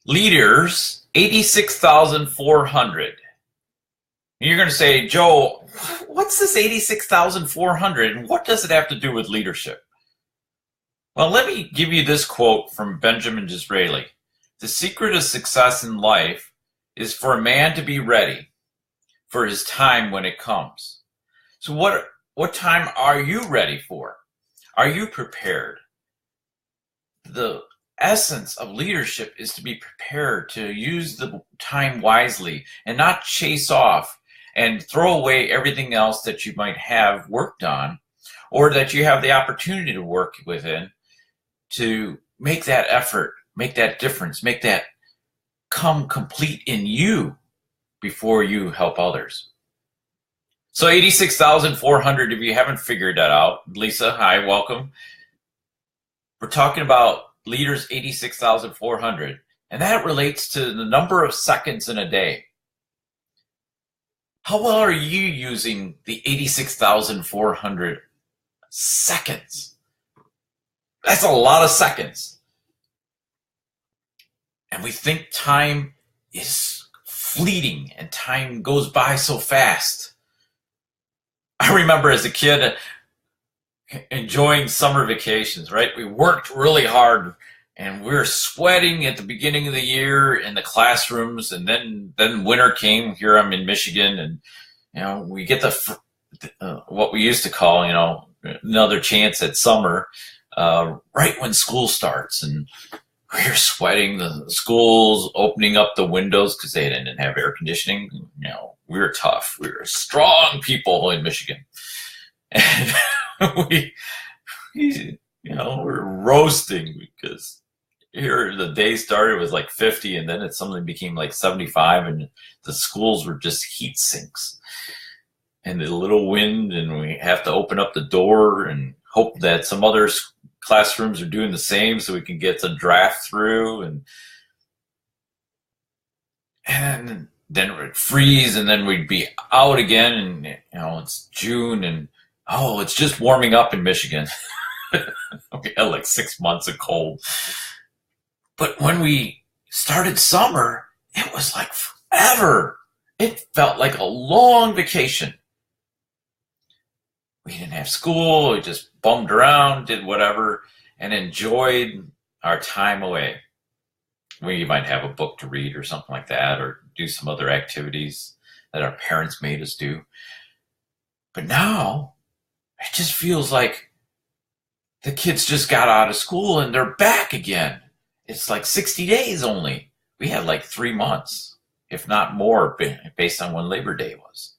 Leaders, 86,400. You're going to say, Joe, what's this 86,400 and what does it have to do with leadership? Well, let me give you this quote from Benjamin Disraeli. The secret of success in life is for a man to be ready for his time when it comes. So what time are you ready for? Are you prepared? The essence of leadership is to be prepared to use the time wisely and not chase off and throw away everything else that you might have worked on or that you have the opportunity to work within to make that effort, make that difference, make that come complete in you before you help others. So 86,400, if you haven't figured that out, Lisa, hi, welcome. We're talking about leaders 86,400, and that relates to the number of seconds in a day. How well are you using the 86,400 seconds? That's a lot of seconds. And we think time is fleeting and time goes by so fast. I remember as a kid enjoying summer vacations, right? We worked really hard and we were sweating at the beginning of the year in the classrooms, and then winter came. Here I'm in Michigan, and we get what we used to call another chance at summer right when school starts, and we're sweating. The schools opening up the windows because they didn't have air conditioning. We were tough. We were strong people in Michigan, and we're roasting because here the day started with like 50, and then it suddenly became like 75, and the schools were just heat sinks. And the little wind, and we have to open up the door and hope that some other classrooms are doing the same so we can get the draft through, and then it would freeze, and then we'd be out again, and it's June, and it's just warming up in Michigan. We had like 6 months of cold. But when we started summer, it was like forever. It felt like a long vacation. We didn't have school. We just bummed around, did whatever, and enjoyed our time away. We might have a book to read or something like that, or do some other activities that our parents made us do. But now, it just feels like the kids just got out of school and they're back again. It's like 60 days only. We had like 3 months, if not more, based on when Labor Day was.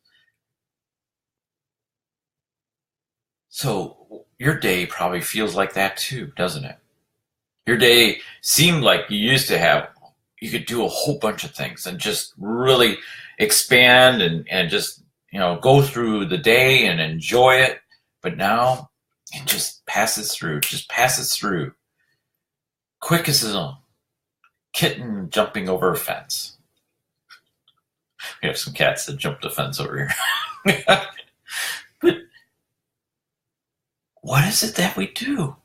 So your day probably feels like that too, doesn't it? Your day seemed like you could do a whole bunch of things and just really expand and just, go through the day and enjoy it. But now it just passes through, quick as a kitten jumping over a fence. We have some cats that jumped the fence over here. But what is it that we do?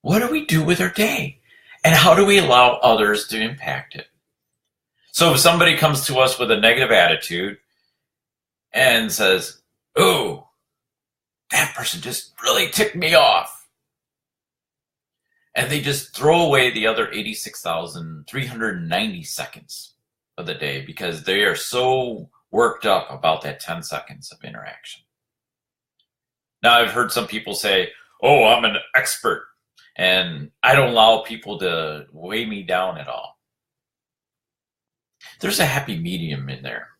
What do we do with our day? And how do we allow others to impact it? So if somebody comes to us with a negative attitude and says, "Oh, that person just really ticked me off," and they just throw away the other 86,390 seconds of the day because they are so worked up about that 10 seconds of interaction. Now, I've heard some people say, "Oh, I'm an expert, and I don't allow people to weigh me down at all." There's a happy medium in there.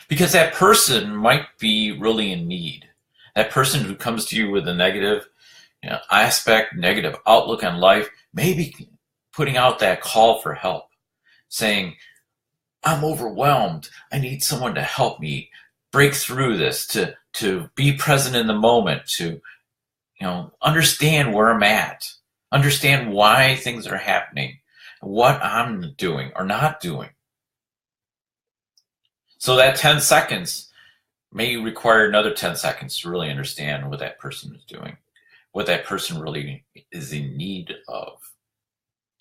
Because that person might be really in need. That person who comes to you with a negative aspect, negative outlook on life, maybe putting out that call for help, saying, "I'm overwhelmed. I need someone to help me break through this, to be present in the moment, to understand where I'm at, understand why things are happening, what I'm doing or not doing." So that 10 seconds may require another 10 seconds to really understand what that person is doing, what that person really is in need of.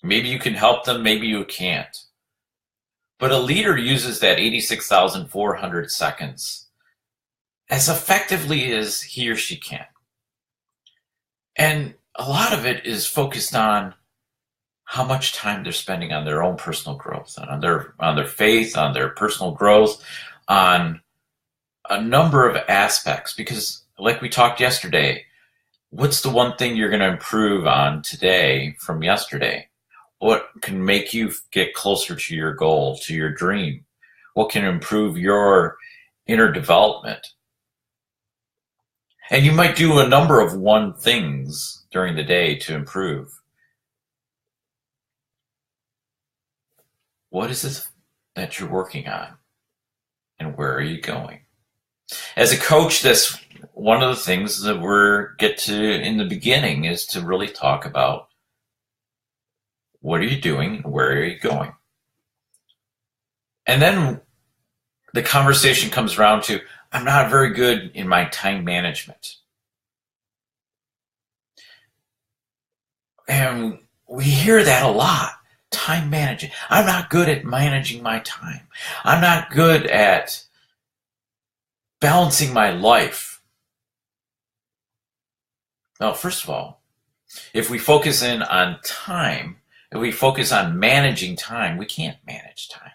Maybe you can help them, maybe you can't. But a leader uses that 86,400 seconds as effectively as he or she can. And a lot of it is focused on how much time they're spending on their own personal growth, on their faith, on their personal growth, on a number of aspects. Because like we talked yesterday, what's the one thing you're going to improve on today from yesterday? What can make you get closer to your goal, to your dream? What can improve your inner development? And you might do a number of one things during the day to improve. What is it that you're working on? And where are you going? As a coach, that's one of the things that we get to in the beginning, is to really talk about what are you doing and where are you going? And then the conversation comes around to, I'm not very good in my time management. And we hear that a lot. Time managing. I'm not good at managing my time. I'm not good at balancing my life. Well, first of all, if we focus in on time, if we focus on managing time, we can't manage time.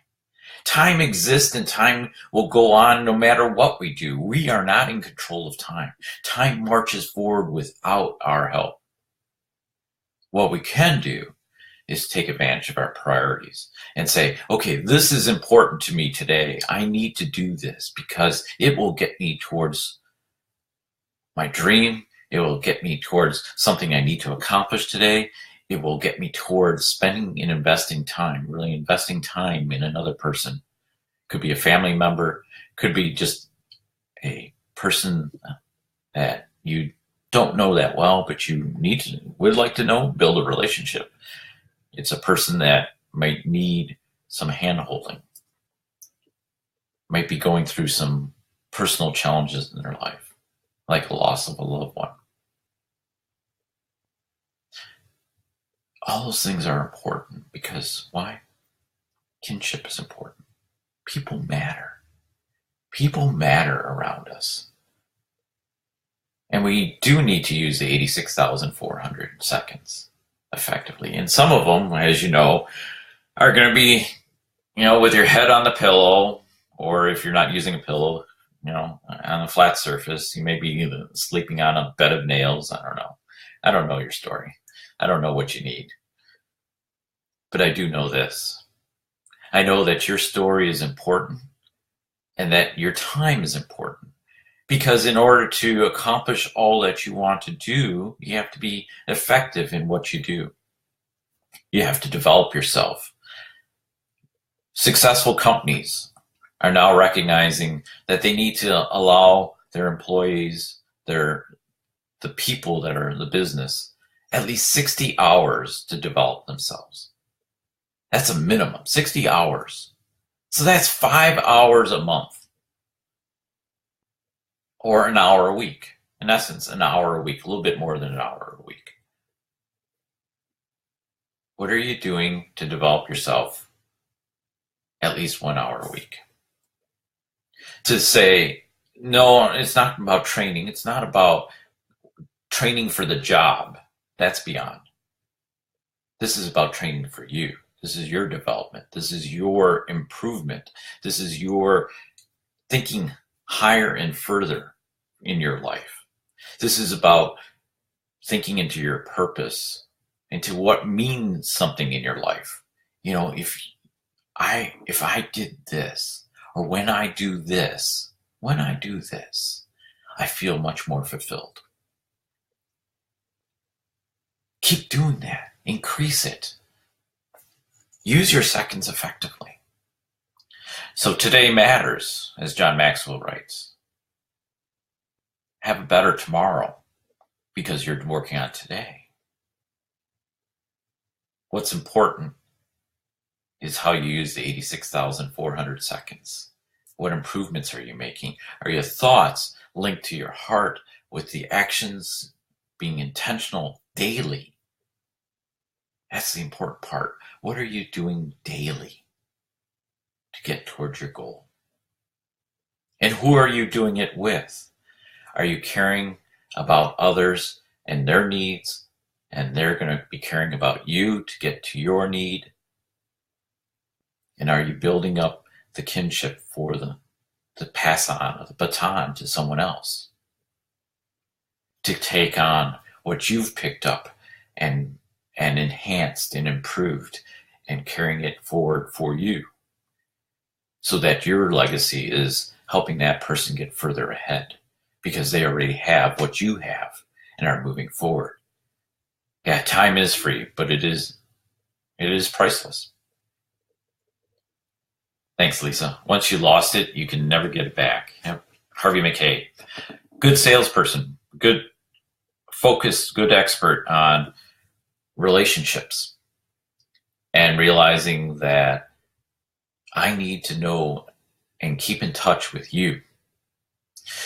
Time exists and time will go on no matter what we do. We are not in control of time. Time marches forward without our help. What we can do is take advantage of our priorities and say, okay, this is important to me today. I need to do this because it will get me towards my dream. It will get me towards something I need to accomplish today. It will get me towards spending and investing time, really investing time in another person. Could be a family member, could be just a person that you don't know that well, but you would like to know, build a relationship. It's a person that might need some hand-holding, might be going through some personal challenges in their life, like a loss of a loved one. All those things are important because why? Kinship is important. People matter. People matter around us. And we do need to use the 86,400 seconds effectively. And some of them, as you know, are going to be, with your head on the pillow, or if you're not using a pillow, on a flat surface. You may be sleeping on a bed of nails. I don't know. I don't know your story. I don't know what you need. But I do know this. I know that your story is important and that your time is important. Because in order to accomplish all that you want to do, you have to be effective in what you do. You have to develop yourself. Successful companies are now recognizing that they need to allow their employees, the people that are in the business, at least 60 hours to develop themselves. That's a minimum, 60 hours. So that's 5 hours a month. Or an hour a week. In essence, an hour a week, a little bit more than an hour a week. What are you doing to develop yourself at least 1 hour a week? To say, no, it's not about training. It's not about training for the job. That's beyond. This is about training for you. This is your development. This is your improvement. This is your thinking higher and further in your life. This is about thinking into your purpose, into what means something in your life. If I did this, or when I do this, I feel much more fulfilled. Keep doing that. Increase it. Use your seconds effectively. So today matters, as John Maxwell writes. Have a better tomorrow because you're working on today. What's important is how you use the 86,400 seconds. What improvements are you making? Are your thoughts linked to your heart with the actions being intentional daily? That's the important part. What are you doing daily to get towards your goal? And who are you doing it with? Are you caring about others and their needs, and they're going to be caring about you to get to your need? And are you building up the kinship for the pass on the baton to someone else, to take on what you've picked up and enhanced and improved and carrying it forward for you, so that your legacy is helping that person get further ahead because they already have what you have and are moving forward. Yeah, time is free, but it is priceless. Thanks, Lisa. Once you lost it, you can never get it back. Harvey McKay, good salesperson, good focused, good expert on relationships, and realizing that I need to know and keep in touch with you.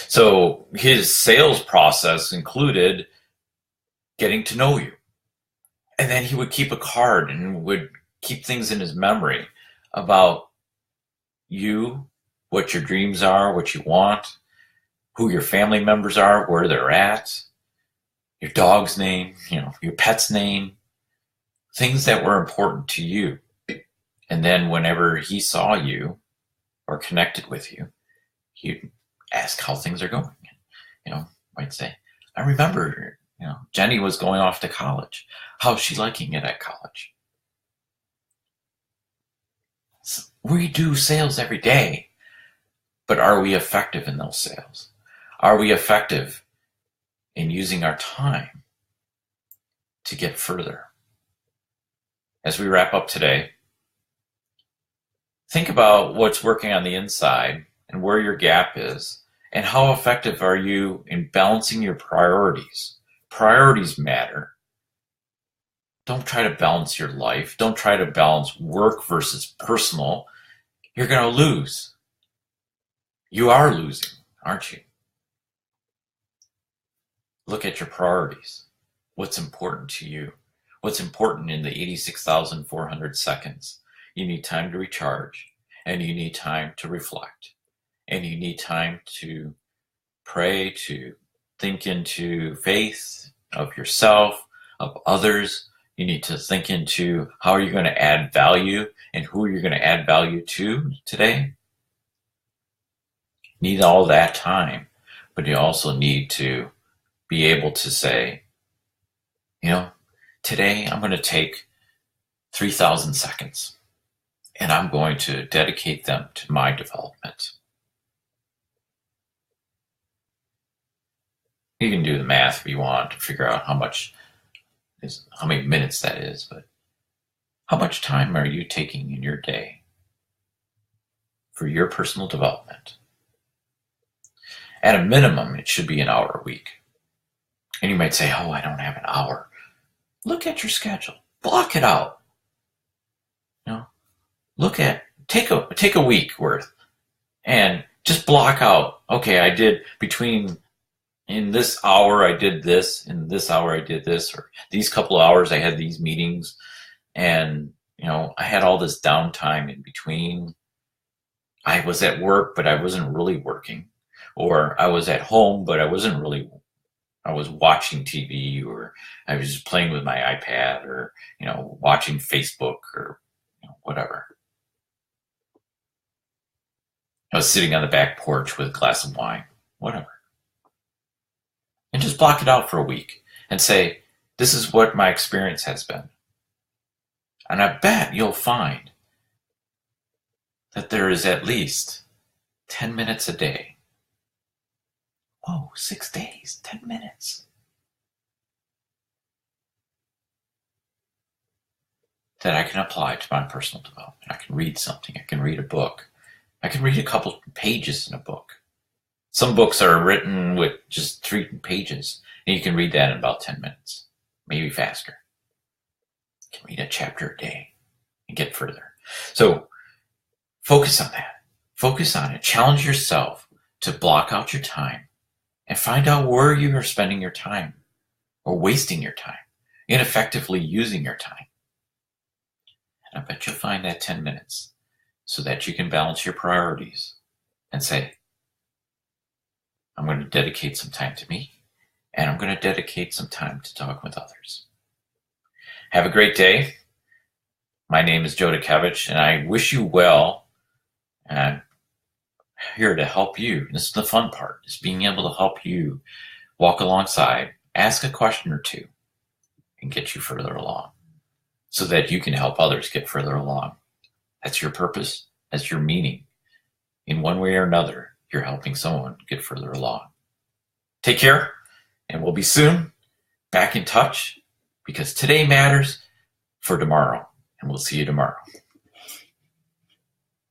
So his sales process included getting to know you. And then he would keep a card and would keep things in his memory about you, what your dreams are, what you want, who your family members are, where they're at, your dog's name, your pet's name, things that were important to you. And then whenever he saw you or connected with you, he'd ask how things are going. Might say, I remember, Jenny was going off to college. How's she liking it at college? So we do sales every day, but are we effective in those sales? Are we effective in using our time to get further? As we wrap up today, think about what's working on the inside and where your gap is, and how effective are you in balancing your priorities. Priorities matter. Don't try to balance your life. Don't try to balance work versus personal. You're going to lose. You are losing, aren't you? Look at your priorities. What's important to you? What's important in the 86,400 seconds? You need time to recharge, and you need time to reflect, and you need time to pray, to think into faith of yourself, of others. You need to think into how you're going to add value and who you're going to add value to today. You need all that time, but you also need to be able to say, today I'm going to take 3,000 seconds and I'm going to dedicate them to my development. You can do the math if you want to figure out how many minutes that is, but how much time are you taking in your day for your personal development? At a minimum, it should be an hour a week. And you might say, oh, I don't have an hour. Look at your schedule. Block it out. Take a week worth and just block out, okay, I did in this hour I did this, in this hour I did this, or these couple of hours I had these meetings, and I had all this downtime in between. I was at work, but I wasn't really working, or I was at home, but I was watching TV, or I was just playing with my iPad, or watching Facebook, or whatever. I was sitting on the back porch with a glass of wine, whatever. And just block it out for a week and say, this is what my experience has been. And I bet you'll find that there is at least 10 minutes a day. Whoa, 6 days, 10 minutes. That I can apply to my personal development. I can read something. I can read a book. I can read a couple pages in a book. Some books are written with just 3 pages, and you can read that in about 10 minutes, maybe faster. You can read a chapter a day and get further. So focus on that. Focus on it. Challenge yourself to block out your time and find out where you are spending your time or wasting your time, ineffectively using your time. And I bet you'll find that 10 minutes so that you can balance your priorities and say, I'm going to dedicate some time to me, and I'm going to dedicate some time to talk with others. Have a great day. My name is Joe Dutkiewicz, and I wish you well. And I'm here to help you. This is the fun part, is being able to help you walk alongside, ask a question or two, and get you further along so that you can help others get further along. That's your purpose. That's your meaning. In one way or another, you're helping someone get further along. Take care, and we'll be soon back in touch, because today matters for tomorrow, and we'll see you tomorrow.